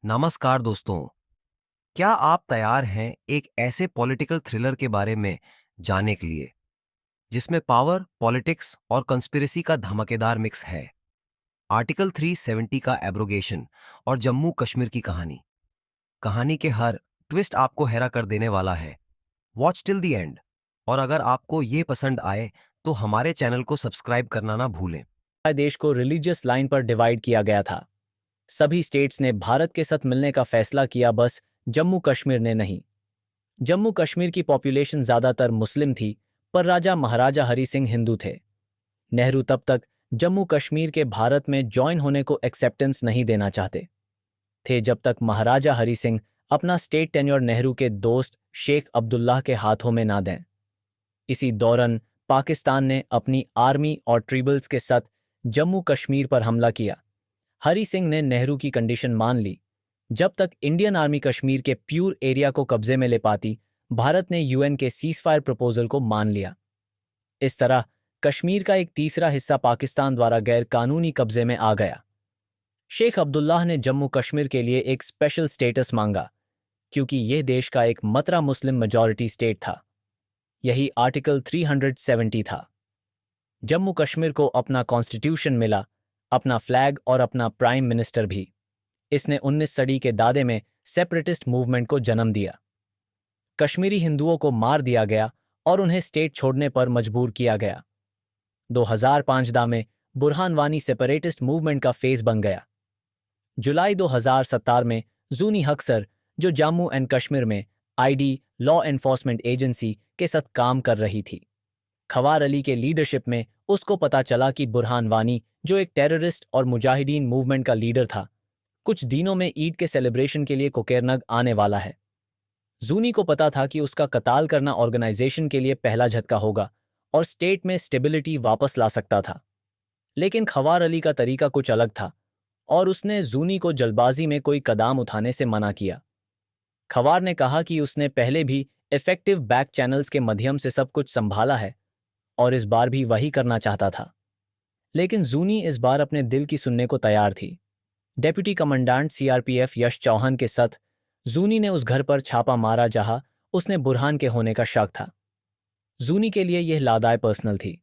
नमस्कार दोस्तों। क्या आप तैयार हैं एक ऐसे पॉलिटिकल थ्रिलर के बारे में जानने के लिए जिसमें पावर, पॉलिटिक्स और कंस्पिरेसी का धमाकेदार मिक्स है। आर्टिकल 370 का एब्रोगेशन और जम्मू कश्मीर की कहानी। कहानी के हर ट्विस्ट आपको हैरा कर देने वाला है। Watch till the end. और अगर आपको ये पसंद आए तो हमारे चैनल को सब्सक्राइब करना ना भूलें। देश को रिलीजियस लाइन पर डिवाइड किया गया था। सभी स्टेट्स ने भारत के साथ मिलने का फैसला किया, बस जम्मू कश्मीर ने नहीं। जम्मू कश्मीर की पॉपुलेशन ज्यादातर मुस्लिम थी, पर राजा महाराजा हरि सिंह हिंदू थे। नेहरू तब तक जम्मू कश्मीर के भारत में ज्वाइन होने को एक्सेप्टेंस नहीं देना चाहते थे जब तक महाराजा हरि सिंह अपना स्टेट टेन्योर नेहरू के दोस्त शेख अब्दुल्लाह के हाथों में ना दें। इसी दौरान पाकिस्तान ने अपनी आर्मी और ट्रिबल्स के साथ जम्मू कश्मीर पर हमला किया। हरि सिंह ने नेहरू की कंडीशन मान ली। जब तक इंडियन आर्मी कश्मीर के प्यूर एरिया को कब्जे में ले पाती, भारत ने यूएन के सीजफायर प्रपोजल को मान लिया। इस तरह कश्मीर का एक तीसरा हिस्सा पाकिस्तान द्वारा गैर कानूनी कब्जे में आ गया। शेख अब्दुल्लाह ने जम्मू कश्मीर के लिए एक स्पेशल स्टेटस मांगा, क्योंकि यह देश का एक मतरा मुस्लिम मेजॉरिटी स्टेट था। यही आर्टिकल 370 था। जम्मू कश्मीर को अपना कॉन्स्टिट्यूशन मिला, अपना फ्लैग और अपना प्राइम मिनिस्टर भी। इसने 19 सदी के दायरे में सेपरेटिस्ट मूवमेंट को जन्म दिया। कश्मीरी हिंदुओं को मार दिया गया और उन्हें स्टेट छोड़ने पर मजबूर किया गया। 2005 में बुरहान वानी सेपरेटिस्ट मूवमेंट का फेस बन गया। जुलाई 2017 में जूनी हक्सर, जो जम्मू एंड कश्मीर में आईडी लॉ एनफोर्समेंट एजेंसी के साथ काम कर रही थी, खवार अली के लीडरशिप में उसको पता चला कि बुरहान वानी, जो एक टेररिस्ट और मुजाहिदीन मूवमेंट का लीडर था, कुछ दिनों में ईद के सेलिब्रेशन के लिए कोकेरनग आने वाला है। जूनी को पता था कि उसका कत्ल करना ऑर्गेनाइजेशन के लिए पहला झटका होगा और स्टेट में स्टेबिलिटी वापस ला सकता था। लेकिन खवार अली का तरीका कुछ अलग था और उसने जूनी को जल्दबाजी में कोई कदम उठाने से मना किया। खवार ने कहा कि उसने पहले भी इफेक्टिव बैक चैनल्स के माध्यम से सब कुछ संभाला है और इस बार भी वही करना चाहता था। लेकिन जूनी इस बार अपने दिल की सुनने को तैयार थी। डेप्यूटी कमांडेंट सीआरपीएफ यश चौहान के साथ जूनी ने उस घर पर छापा मारा जहां उसने बुरहान के होने का शक था। जूनी के लिए यह लादाय पर्सनल थी।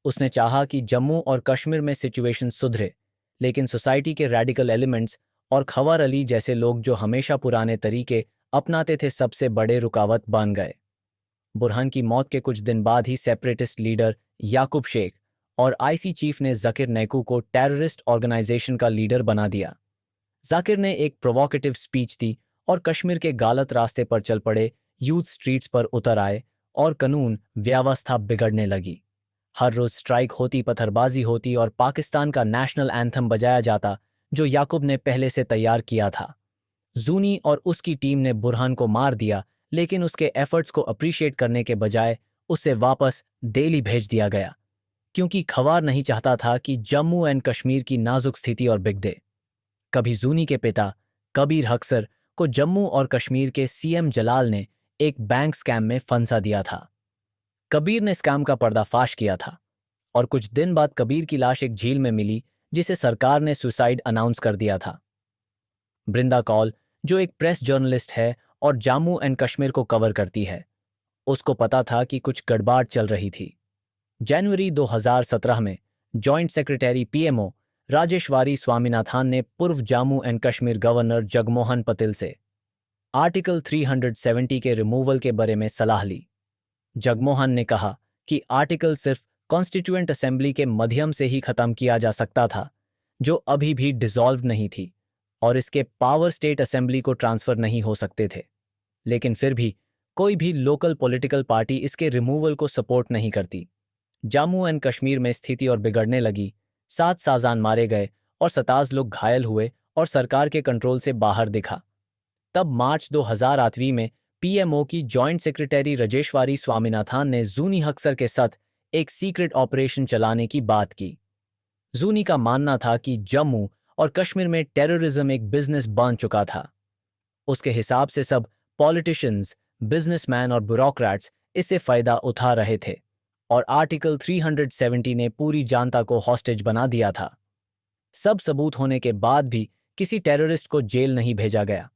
उसने चाहा कि जम्मू और कश्मीर में सिचुएशन सुधरे, लेकिन सोसाइटी के रेडिकल एलिमेंट्स और खवार अली जैसे लोग जो हमेशा पुराने तरीके अपनाते थे, सबसे बड़े रुकावट बन गए। बुरहान की मौत के कुछ दिन बाद ही सेपरेटिस्ट लीडर याकूब शेख और आईसी चीफ ने जाकिर नाइकू को टेररिस्ट ऑर्गेनाइजेशन का लीडर बना दिया। जाकिर ने एक प्रोवोकेटिव स्पीच दी और कश्मीर के गलत रास्ते पर चल पड़े यूथ स्ट्रीट्स पर उतर आए और कानून व्यवस्था बिगड़ने लगी। हर रोज स्ट्राइक होती, पत्थरबाजी होती और पाकिस्तान का नेशनल एंथम बजाया जाता, जो याकूब ने पहले से तैयार किया था। जूनी और उसकी टीम ने बुरहान को मार दिया, लेकिन उसके एफर्ट्स को अप्रिशिएट करने के बजाय उसे वापस दिल्ली भेज दिया गया, क्योंकि खवार नहीं चाहता था कि जम्मू एंड कश्मीर की नाजुक स्थिति और बिगड़े। कभी जूनी के पिता कबीर हक्सर को जम्मू और कश्मीर के सीएम जलाल ने एक बैंक स्कैम में फंसा दिया था। कबीर ने स्कैम का पर्दाफाश किया था और कुछ दिन बाद कबीर की लाश एक झील में मिली, जिसे सरकार ने सुसाइड अनाउंस कर दिया था। बृंदा कौल, जो एक प्रेस जर्नलिस्ट है और जम्मू एंड कश्मीर को कवर करती है, उसको पता था कि कुछ गड़बड़ चल रही थी। जनवरी 2017 में joint secretary PMO Rajeshwari Swaminathan ने पूर्व जम्मू एंड कश्मीर गवर्नर जगमोहन पटेल से आर्टिकल 370 के रिमूवल के बारे में सलाह ली। जगमोहन ने कहा कि आर्टिकल सिर्फ कॉन्स्टिट्यूएंट असेंबली के माध्यम से ही खत्म किया जा सकता था, जो अभी भी डिसॉल्व नहीं थी, और इसके पावर स्टेट असेंबली को ट्रांसफर नहीं हो सकते थे। लेकिन फिर भी कोई भी लोकल पॉलिटिकल पार्टी इसके रिमूवल को सपोर्ट नहीं करती। जम्मू एंड कश्मीर में स्थिति और बिगड़ने लगी। 7 साजान मारे गए और 27 लोग घायल हुए और सरकार के कंट्रोल से बाहर दिखा। तब मार्च 2008 में पीएमओ की जॉइंट सेक्रेटरी राजेश्वरी स्वामीनाथन ने जूनी हक्सर के साथ एक सीक्रेट ऑपरेशन चलाने की बात की। जूनी का मानना था कि जम्मू और कश्मीर में टेररिज्म एक बिजनेस बन चुका था। उसके हिसाब से सब पॉलिटिशियंस, बिजनेसमैन और ब्यूरोक्रेट्स इससे फायदा उठा रहे थे और आर्टिकल 370 ने पूरी जनता को हॉस्टेज बना दिया था। सब सबूत होने के बाद भी किसी टेररिस्ट को जेल नहीं भेजा गया।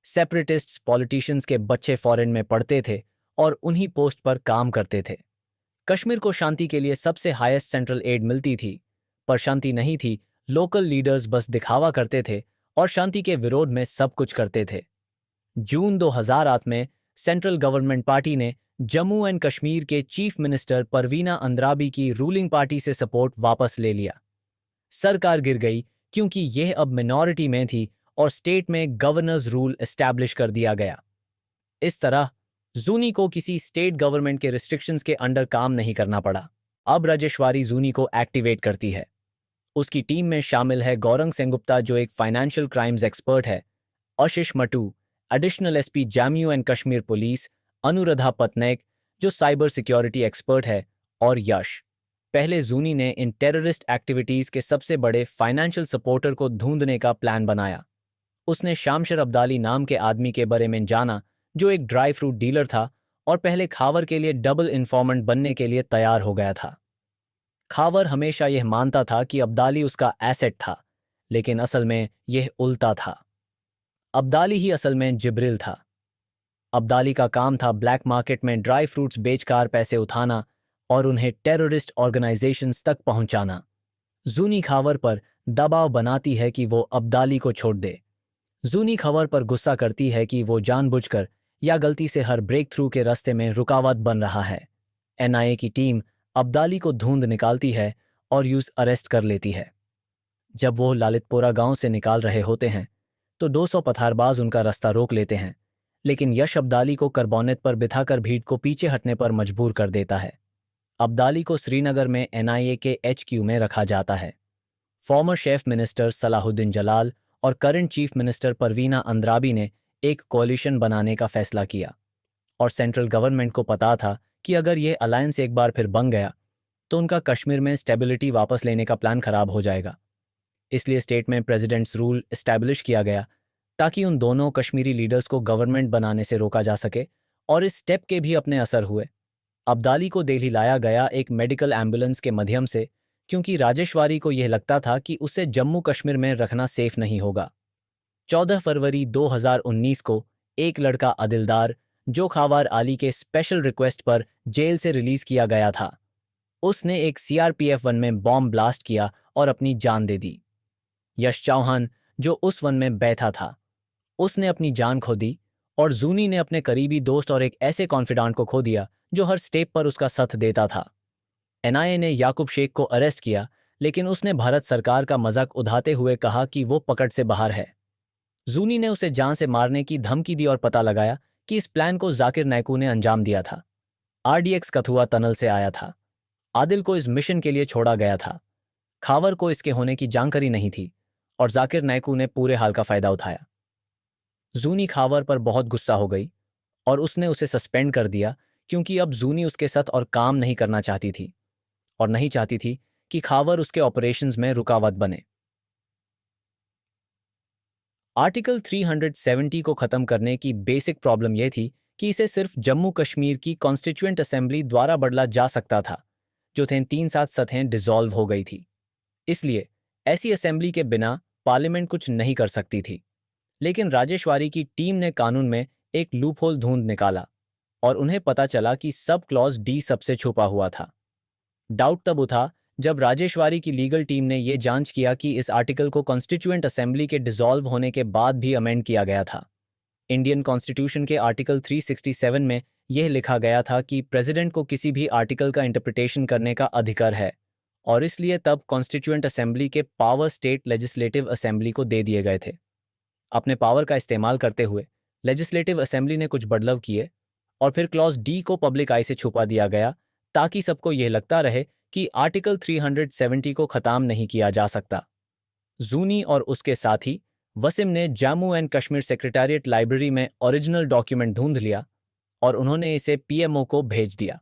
सेपरेटिस्ट्स पॉलिटिशियंस के बच्चे फॉरेन में पढ़ते थे और उन्हीं पोस्ट पर काम करते थे। कश्मीर को शांति के लिए सबसे हाईएस्ट सेंट्रल एड मिलती थी, पर शांति नहीं थी। लोकल लीडर्स बस दिखावा करते थे और शांति के विरोध में सब कुछ करते थे। जून 2008 में सेंट्रल गवर्नमेंट पार्टी ने जम्मू एंड कश्मीर के चीफ मिनिस्टर परवीना अंद्राबी की रूलिंग पार्टी से सपोर्ट वापस ले लिया। सरकार गिर गई क्योंकि यह अब मिनॉरिटी में थी और स्टेट में गवर्नर्स रूल एस्टैब्लिश कर दिया गया। इस तरह जूनी को किसी स्टेट गवर्नमेंट के रिस्ट्रिक्शंस के अंडर काम नहीं करना पड़ा। अब राजेश्वरी जूनी को एक्टिवेट करती है। उसकी टीम में शामिल है गौरंग सेंगुप्ता जो एक फाइनेंशियल क्राइम्स एक्सपर्ट है, Ashish Mattoo additional SP Jammu and Kashmir police, Anuradha Patnaik जो साइबर सिक्योरिटी एक्सपर्ट है, और यश। पहले जूनी ने इन टेररिस्ट एक्टिविटीज के सबसे बड़े फाइनेंशियल सपोर्टर को ढूंढने का प्लान बनाया। उसने शामशर अब्दाली नाम के आदमी के बारे में जाना जो एक ड्राई फ्रूट डीलर था और पहले खावर के लिए डबल इन्फॉर्मेंट बनने के लिए तैयार हो गया था। खावर हमेशा यह मानता था कि अब्दाली उसका एसेट था, लेकिन असल में यह उल्टा था। अब्दाली ही असल में जिब्रिल था। अब्दाली का काम था ब्लैक मार्केट में ड्राई फ्रूट्स बेचकर पैसे उठाना और उन्हें टेररिस्ट ऑर्गेनाइजेशंस तक पहुंचाना। जूनी खावर पर दबाव बनाती है कि वो अब्दाली को छोड़ दे। जूनी खबर पर गुस्सा करती है कि वो जानबूझकर या गलती से हर ब्रेक थ्रू के रास्ते में रुकावट बन रहा है। एनआईए की टीम अब्दाली को ढूंढ निकालती है और यूज अरेस्ट कर लेती है। जब वो ललितपुरा गांव से निकाल रहे होते हैं तो 200 पथारबाज उनका रास्ता रोक लेते हैं, लेकिन यश अब्दाली को करबोनेट पर बिठाकर भीड़ को पीछे हटने पर मजबूर कर देता है। अब्दाली को श्रीनगर में एनआईए के एचक्यू में रखा जाता है। फॉर्मर चीफ मिनिस्टर सलाहुद्दीन जलाल और current chief minister Parveena Andrabi ने एक कोalition बनाने का फैसला किया, और सेंट्रल गवर्नमेंट को पता था कि अगर यह अलायंस एक बार फिर बन गया तो उनका कश्मीर में स्टेबिलिटी वापस लेने का प्लान खराब हो जाएगा। इसलिए स्टेट में प्रेसिडेंट्स रूल एस्टैब्लिश किया गया ताकि उन दोनों कश्मीरी लीडर्स को गवर्नमेंट बनाने से रोका जा सके, और इस स्टेप के भी अपने असर हुए। अब्दाली को दिल्ली लाया गया एक मेडिकल एम्बुलेंस के माध्यम से, क्योंकि राजेश्वरी को यह लगता था कि उसे जम्मू कश्मीर में रखना सेफ नहीं होगा। 14 फरवरी 2019 को एक लड़का अदिलदार, जो खावर आली के स्पेशल रिक्वेस्ट पर जेल से रिलीज किया गया था, उसने एक सीआरपीएफ वन में बॉम्ब ब्लास्ट किया और अपनी जान दे दी। यश चौहान, जो उस वन में बैठा था, उसने अपनी जान खो दी, और जूनी ने अपने करीबी दोस्त और एक ऐसे कॉन्फिडेंट को खो दिया जो हर स्टेप पर उसका साथ देता था। एनआईए ने याकूब शेख को अरेस्ट किया, लेकिन उसने भारत सरकार का मजाक उड़ाते हुए कहा कि वो पकड़ से बाहर है। जूनी ने उसे जान से मारने की धमकी दी और पता लगाया कि इस प्लान को जाकिर नायकू ने अंजाम दिया था। आरडीएक्स कथुआ टनल से आया था। आदिल को इस मिशन के लिए छोड़ा गया था। खावर को इसके होने की जानकारी नहीं थी और जाकिर नायकू ने पूरे हाल का फायदा उठाया। जूनी खावर पर बहुत गुस्सा हो गई और उसने उसे सस्पेंड कर दिया, क्योंकि अब जूनी उसके साथ और काम नहीं करना चाहती थी और नहीं चाहती थी कि खावर उसके ऑपरेशंस में रुकावट बने। आर्टिकल 370 को खत्म करने की बेसिक प्रॉब्लम यह थी कि इसे सिर्फ जम्मू कश्मीर की कॉन्स्टिट्यूएंट असेंबली द्वारा बदला जा सकता था, जो थे 3-7 सतहें डिसॉल्व हो गई थी। इसलिए ऐसी असेंबली के बिना पार्लियामेंट कुछ नहीं कर सकती थी। लेकिन राजेश्वरी की टीम ने कानून में एक लूपहोल ढूंढ निकाला और उन्हें पता चला कि सब क्लॉज डी सबसे छुपा हुआ था। डाउट तब उठा जब राजेश्वरी की लीगल टीम ने यह जांच किया कि इस आर्टिकल को कॉन्स्टिट्यूएंट असेंबली के डिसॉल्व होने के बाद भी अमेंड किया गया था। इंडियन कॉन्स्टिट्यूशन के आर्टिकल 367 में यह लिखा गया था कि प्रेसिडेंट को किसी भी आर्टिकल का इंटरप्रिटेशन करने का अधिकार है, और इसलिए तब कॉन्स्टिट्यूएंट असेंबली के पावर स्टेट लेजिस्लेटिव असेंबली को दे दिए गए थे। अपने पावर का इस्तेमाल करते हुए लेजिस्लेटिव असेंबली ने कुछ बदलाव किए और फिर क्लॉज डी को पब्लिक आई से छुपा दिया गया, ताकि सबको यह लगता रहे कि आर्टिकल 370 को खत्म नहीं किया जा सकता। जूनी और उसके साथी वसीम ने Jammu and Kashmir secretariat library में ओरिजिनल डॉक्यूमेंट ढूंढ लिया और उन्होंने इसे पीएमओ को भेज दिया।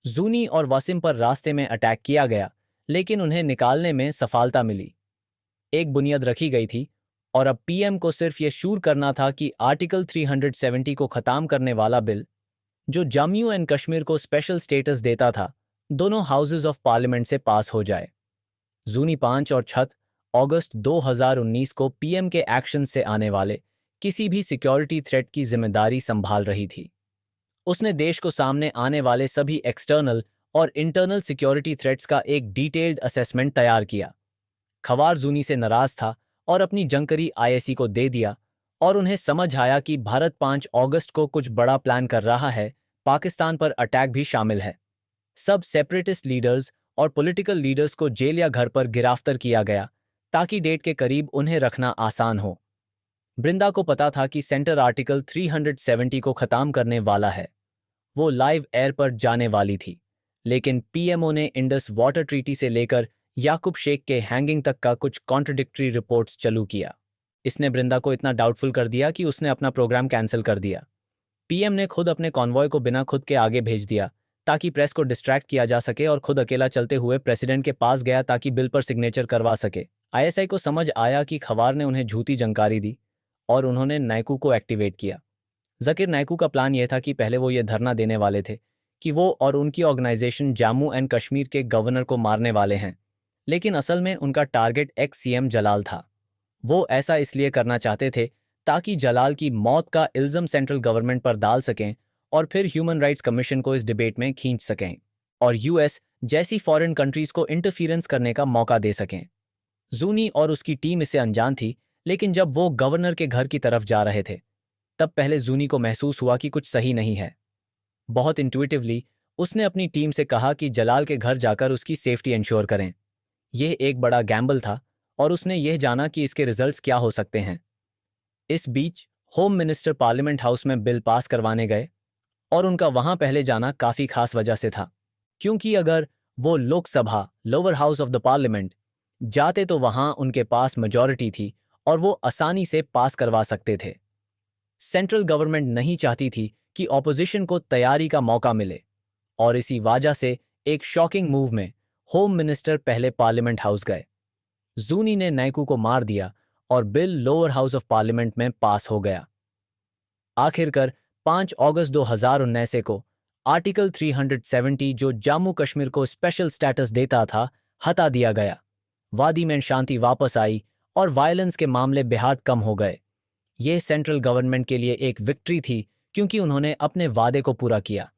जूनी और वसीम पर रास्ते में अटैक किया गया, लेकिन उन्हें निकालने में सफलता मिली। एक बुनियाद रखी गई थी और अब पीएम को सिर्फ यह शूर करना था कि आर्टिकल 370 को खत्म करने वाला बिल, जो जम्मू एंड कश्मीर को स्पेशल स्टेटस देता था, दोनों हाउसेज ऑफ पार्लियामेंट से पास हो जाए। जूनी 5 और 6 अगस्त 2019 को पीएम के एक्शन से आने वाले किसी भी सिक्योरिटी थ्रेट की जिम्मेदारी संभाल रही थी। उसने देश को सामने आने वाले सभी एक्सटर्नल और इंटरनल सिक्योरिटी थ्रेट्स का एक डिटेल्ड असेसमेंट तैयार किया। खवार जूनी से नाराज था और अपनी जंकरी आईएससी को दे दिया और उन्हें समझ आया कि भारत 5 अगस्त को कुछ बड़ा प्लान कर रहा है, पाकिस्तान पर अटैक भी शामिल है। सब सेपरेटिस्ट लीडर्स और पॉलिटिकल लीडर्स को जेल या घर पर गिरफ्तार किया गया ताकि डेट के करीब उन्हें रखना आसान हो। बृंदा को पता था कि सेंटर आर्टिकल 370 को खत्म करने वाला है। वो लाइव एयर पर जाने वाली थी, लेकिन पीएमओ ने इंडस वाटर ट्रीटी से लेकर याकूब शेख के हैंगिंग तक का कुछ कॉन्ट्रडिक्टरी रिपोर्ट्स चालू किया। इसने बृंदा को इतना डाउटफुल कर दिया कि उसने अपना प्रोग्राम कैंसिल कर दिया। पीएम ने खुद अपने कॉन्वॉय को बिना खुद के आगे भेज दिया ताकि प्रेस को डिस्ट्रैक्ट किया जा सके और खुद अकेला चलते हुए प्रेसिडेंट के पास गया ताकि बिल पर सिग्नेचर करवा सके। आईएसआई को समझ आया कि खवार ने उन्हें झूठी जानकारी दी और उन्होंने नायकू को एक्टिवेट किया। जकीर नायकू का प्लान यह था कि पहले वो ये धरना देने वाले थे कि वो और उनकी ऑर्गेनाइजेशन जम्मू एंड कश्मीर के गवर्नर को मारने वाले हैं, लेकिन असल में उनका टारगेट एक्स सीएम जलाल था। वो ऐसा इसलिए करना चाहते थे ताकि जलाल की मौत का इल्ज़म सेंट्रल गवर्नमेंट पर डाल सकें और फिर ह्यूमन राइट्स कमीशन को इस डिबेट में खींच सकें और यूएस जैसी फॉरेन कंट्रीज को इंटरफियरेंस करने का मौका दे सकें। जूनी और उसकी टीम इससे अनजान थी, लेकिन जब वो गवर्नर के घर की तरफ जा रहे थे तब पहले जूनी को महसूस हुआ कि कुछ सही नहीं है। बहुत इंट्यूटिवली उसने अपनी टीम से कहा कि जलाल के घर जाकर उसकी सेफ्टी इंश्योर करें। यह एक बड़ा गैम्बल था और उसने यह जाना कि इसके रिजल्ट्स क्या हो सकते हैं। इस बीच होम मिनिस्टर पार्लियामेंट हाउस में बिल पास करवाने गए और उनका वहां पहले जाना काफी खास वजह से था, क्योंकि अगर वो Lok Sabha lower house of the parliament जाते तो वहां उनके पास मेजॉरिटी थी और वो आसानी से पास करवा सकते थे। सेंट्रल गवर्नमेंट नहीं चाहती थी कि ऑपोजिशन को तैयारी का मौका मिले और इसी वजह से एक शॉकिंग मूव में होम मिनिस्टर पहले पार्लियामेंट हाउस गए। जूनी ने नायकू को मार दिया और bill lower house of parliament में पास हो गया। आखिरकार 5 अगस्त 2019 को आर्टिकल 370 जो जम्मू कश्मीर को स्पेशल स्टेटस देता था हटा दिया गया। वादी में शांति वापस आई और वायलेंस के मामले बेहद कम हो गए। ये सेंट्रल गवर्नमेंट के लिए एक विक्ट्री थी क्योंकि उन्होंने अपने वादे को पूरा किया।